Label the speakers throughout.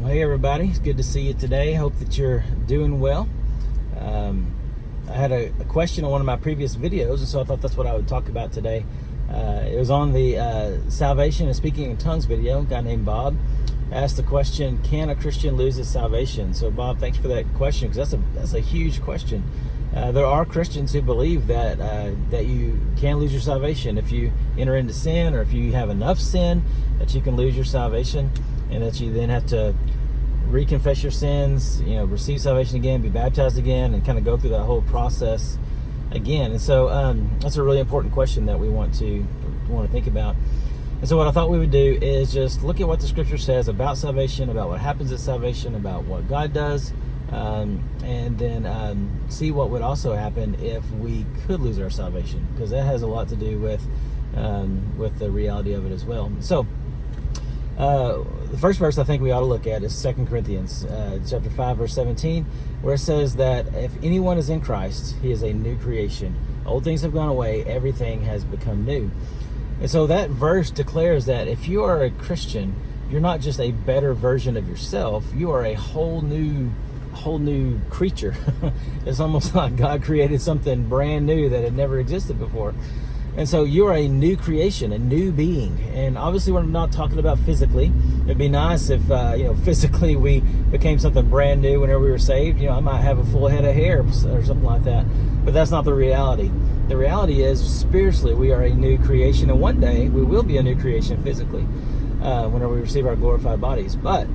Speaker 1: Hey everybody, it's good to see you today. Hope that you're doing well. I had a question on one of my previous videos, and so I thought that's what I would talk about today. It was on the salvation and speaking in tongues video. A guy named Bob asked the question, can a Christian lose his salvation? So Bob, thanks for that question, because that's a huge question. There are Christians who believe that you can lose your salvation if you enter into sin, or if you have enough sin that you can lose your salvation, and that you then have to reconfess your sins, receive salvation again, be baptized again, and kind of go through that whole process again. And so that's a really important question that we want to think about. And so what I thought we would do is just look at what the Scripture says about salvation, about what happens at salvation, about what God does, and then see what would also happen if we could lose our salvation, because that has a lot to do with the reality of it as well. So the first verse I think we ought to look at is 2 Corinthians chapter 5, verse 17, where it says that if anyone is in Christ, he is a new creation. Old things have gone away, everything has become new. And so that verse declares that if you are a Christian, you're not just a better version of yourself, you are a whole new creature. It's almost like God created something brand new that had never existed before. And so you're a new creation, a new being. And obviously we're not talking about physically. It'd be nice if physically we became something brand new whenever we were saved. I might have a full head of hair or something like that. But that's not the reality. The reality is, spiritually, we are a new creation, and one day we will be a new creation physically whenever we receive our glorified bodies. But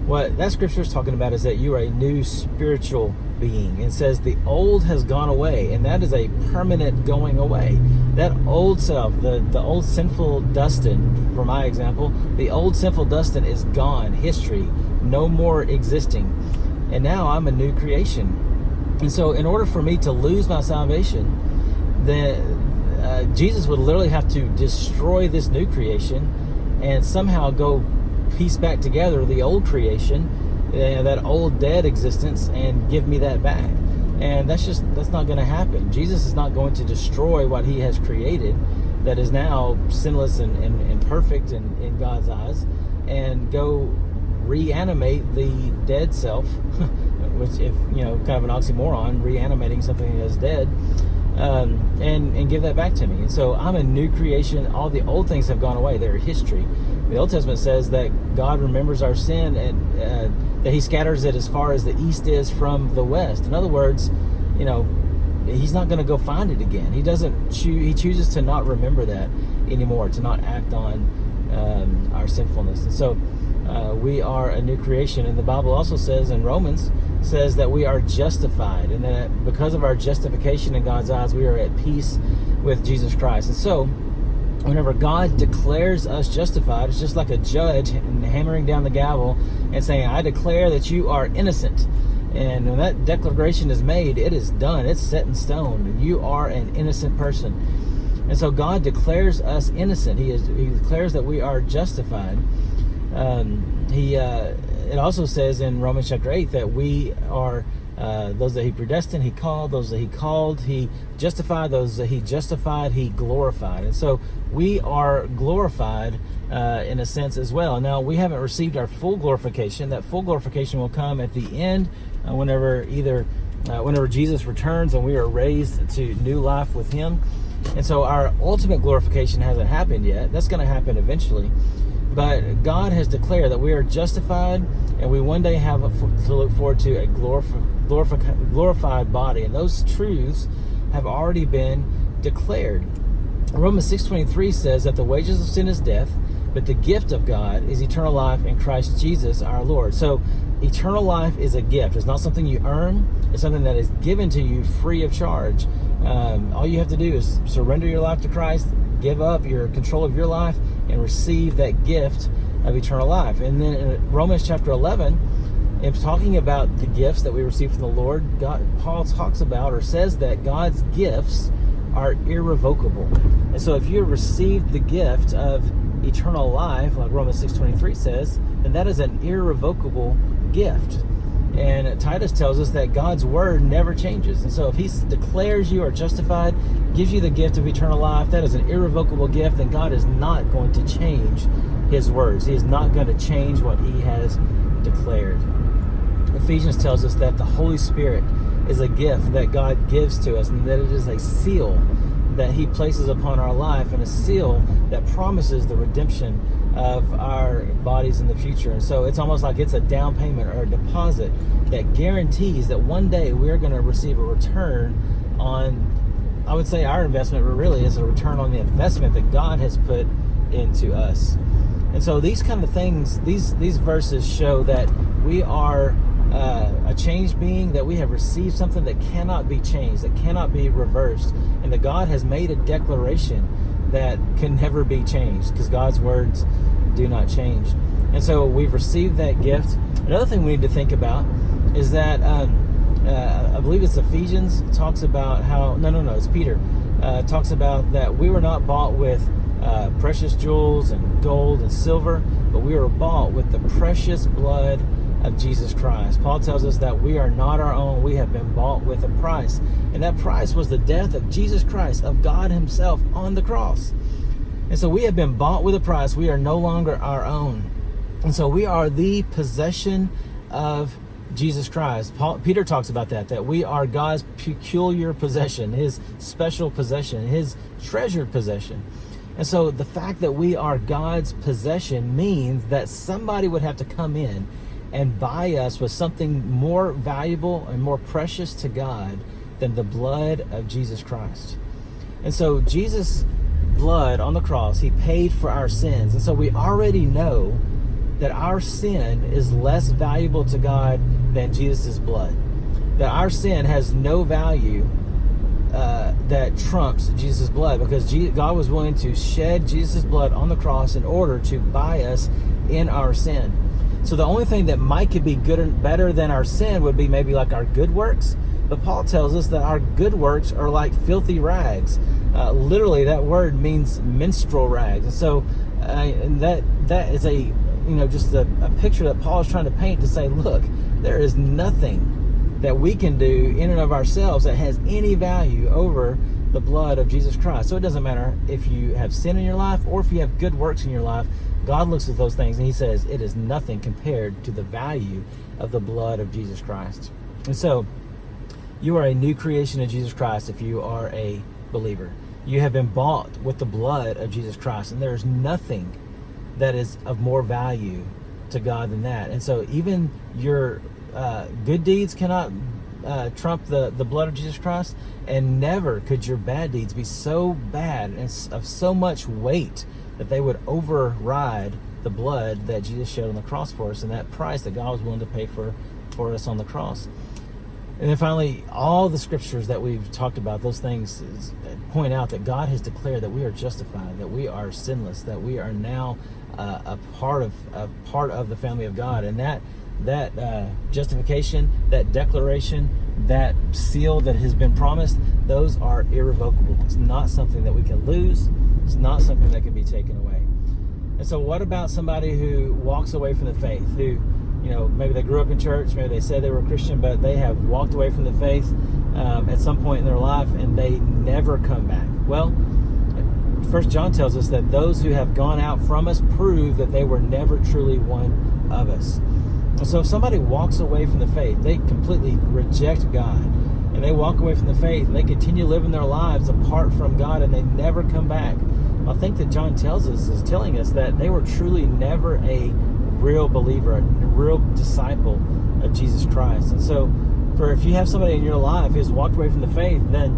Speaker 1: what that scripture is talking about is that you are a new spiritual being. It says the old has gone away, and that is a permanent going away. That old self, the old sinful Dustin, for my example, the old sinful Dustin is gone, history, no more existing. And now I'm a new creation. And so in order for me to lose my salvation, then Jesus would literally have to destroy this new creation and somehow go piece back together the old creation, that old dead existence, and give me that back. And that's not going to happen. Jesus is not going to destroy what he has created that is now sinless and perfect in God's eyes, and go reanimate the dead self, which, if kind of an oxymoron, reanimating something that is dead, and give that back to me. And so I'm a new creation. All the old things have gone away. They're history. The Old Testament says that God remembers our sin, and that he scatters it as far as the east is from the west. In other words, he's not going to go find it again. He doesn't. He chooses to not remember that anymore, to not act on our sinfulness. And so we are a new creation. And the Bible also says in Romans, says that we are justified, and that because of our justification in God's eyes, we are at peace with Jesus Christ. And so whenever God declares us justified, it's just like a judge hammering down the gavel and saying, I declare that you are innocent. And when that declaration is made, it is done. It's set in stone. You are an innocent person. And so God declares us innocent. He declares that we are justified. It also says in Romans chapter 8 that we are those that he predestined, he called. Those that he called, he justified. Those that he justified, he glorified. And so we are glorified in a sense as well. Now, we haven't received our full glorification. That full glorification will come at the end, whenever Jesus returns and we are raised to new life with him. And so our ultimate glorification hasn't happened yet. That's going to happen eventually. But God has declared that we are justified, and we one day have to look forward to a glorified body. And those truths have already been declared. Romans 6:23 says that the wages of sin is death, but the gift of God is eternal life in Christ Jesus our Lord. So eternal life is a gift. It's not something you earn. It's something that is given to you free of charge. All you have to do is surrender your life to Christ, give up your control of your life, and receive that gift of eternal life. And then in Romans chapter 11, it's talking about the gifts that we receive from the Lord. Paul talks about, or says, that God's gifts are irrevocable. And so if you have received the gift of eternal life, like Romans 6:23 says, then that is an irrevocable gift. And Titus tells us that God's word never changes. And so if he declares you are justified, gives you the gift of eternal life, that is an irrevocable gift, and God is not going to change his words. He is not going to change what he has declared. Ephesians tells us that the Holy Spirit is a gift that God gives to us, and that it is a seal that he places upon our life, and a seal that promises the redemption of our bodies in the future. And so it's almost like it's a down payment or a deposit that guarantees that one day we're going to receive a return on, I would say, our investment, but really is a return on the investment that God has put into us. And so these kind of things, these verses show that we are a changed being, that we have received something that cannot be changed, that cannot be reversed, and that God has made a declaration that can never be changed, because God's words do not change. And so we've received that gift. Another thing we need to think about is that I believe it's Ephesians talks about how it's Peter talks about that we were not bought with precious jewels and gold and silver, but we were bought with the precious blood of Jesus Christ. Paul tells us that we are not our own. We have been bought with a price. And that price was the death of Jesus Christ, of God himself on the cross. And so we have been bought with a price. We are no longer our own. And so we are the possession of Jesus Christ. Peter talks about that we are God's peculiar possession, his special possession, his treasured possession. And so the fact that we are God's possession means that somebody would have to come in and buy us with something more valuable and more precious to God than the blood of Jesus Christ. And so Jesus' blood on the cross, he paid for our sins. And so we already know that our sin is less valuable to God than Jesus' blood. That our sin has no value that trumps Jesus' blood, because God was willing to shed Jesus' blood on the cross in order to buy us in our sin. So the only thing that could be good and better than our sin would be maybe like our good works. But Paul tells us that our good works are like filthy rags. Literally, that word means menstrual rags. And so and that is just a picture that Paul is trying to paint to say, look, there is nothing that we can do in and of ourselves that has any value over the blood of Jesus Christ. So it doesn't matter if you have sin in your life or if you have good works in your life. God looks at those things and he says it is nothing compared to the value of the blood of Jesus Christ. And so you are a new creation of Jesus Christ if you are a believer. You have been bought with the blood of Jesus Christ, and there is nothing that is of more value to God than that. And so even your good deeds cannot trump the blood of Jesus Christ, and never could your bad deeds be so bad and of so much weight that they would override the blood that Jesus shed on the cross for us, and that price that God was willing to pay for us on the cross. And then finally, all the scriptures that we've talked about, those things point out that God has declared that we are justified, that we are sinless, that we are now a part of the family of God. And that justification, that declaration, that seal that has been promised, those are irrevocable. It's not something that we can lose. It's not something that can be taken away. And so what about somebody who walks away from the faith, who, maybe they grew up in church, maybe they said they were a Christian, but they have walked away from the faith at some point in their life, and they never come back? Well, 1 John tells us that those who have gone out from us prove that they were never truly one of us. And so if somebody walks away from the faith, they completely reject God, and they walk away from the faith, and they continue living their lives apart from God, and they never come back. I think that John is telling us that they were truly never a real believer, a real disciple of Jesus Christ. And so if you have somebody in your life who's walked away from the faith, then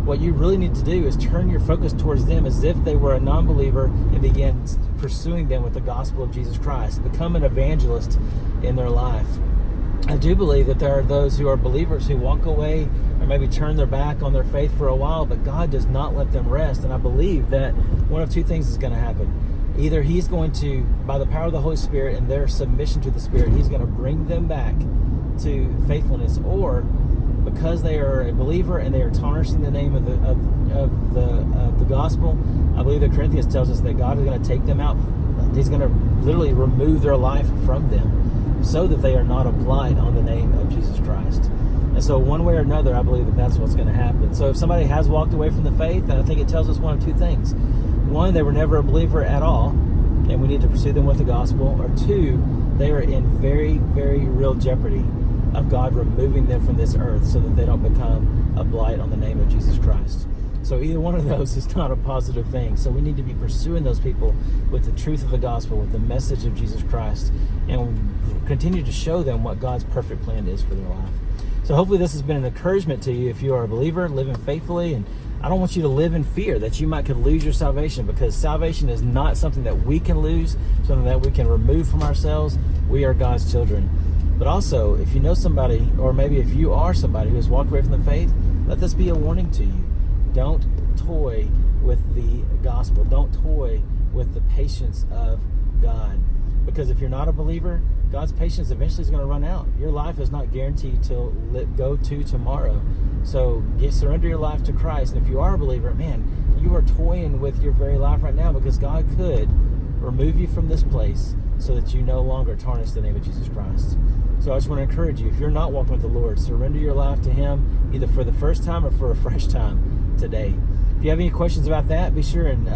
Speaker 1: what you really need to do is turn your focus towards them as if they were a non-believer and begin pursuing them with the gospel of Jesus Christ. Become an evangelist in their life. I do believe that there are those who are believers who walk away or maybe turn their back on their faith for a while, but God does not let them rest. And I believe that one of two things is going to happen. Either he's going to, by the power of the Holy Spirit and their submission to the Spirit, he's going to bring them back to faithfulness, or because they are a believer and they are tarnishing the name of the gospel, I believe that Corinthians tells us that God is going to take them out. He's going to literally remove their life from them so that they are not a blight on the name of Jesus Christ. And so one way or another, I believe that that's what's going to happen. So if somebody has walked away from the faith, then I think it tells us one of two things. One, they were never a believer at all. and we need to pursue them with the gospel, or two, they are in very, very real jeopardy of God removing them from this earth so that they don't become a blight on the name of Jesus Christ. So either one of those is not a positive thing. So we need to be pursuing those people with the truth of the gospel, with the message of Jesus Christ, and continue to show them what God's perfect plan is for their life. So hopefully this has been an encouragement to you if you are a believer, living faithfully. And I don't want you to live in fear that you could lose your salvation, because salvation is not something that we can lose, something that we can remove from ourselves. We are God's children. But also, if you know somebody, or maybe if you are somebody who has walked away from the faith, let this be a warning to you. Don't toy with the gospel. Don't toy with the patience of God. Because if you're not a believer, God's patience eventually is going to run out. Your life is not guaranteed to go to tomorrow. So surrender your life to Christ. And if you are a believer, man, you are toying with your very life right now, because God could remove you from this place so that you no longer tarnish the name of Jesus Christ. So I just want to encourage you, if you're not walking with the Lord, surrender your life to Him, either for the first time or for a fresh time today. If you have any questions about that, be sure and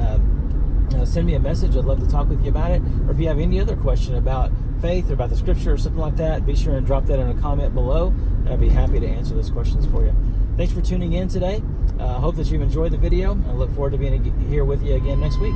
Speaker 1: send me a message. I'd love to talk with you about it. Or if you have any other question about faith or about the scripture or something like that, be sure and drop that in a comment below, and I'd be happy to answer those questions for you. Thanks for tuning in today. I hope that you've enjoyed the video. I look forward to being here with you again next week.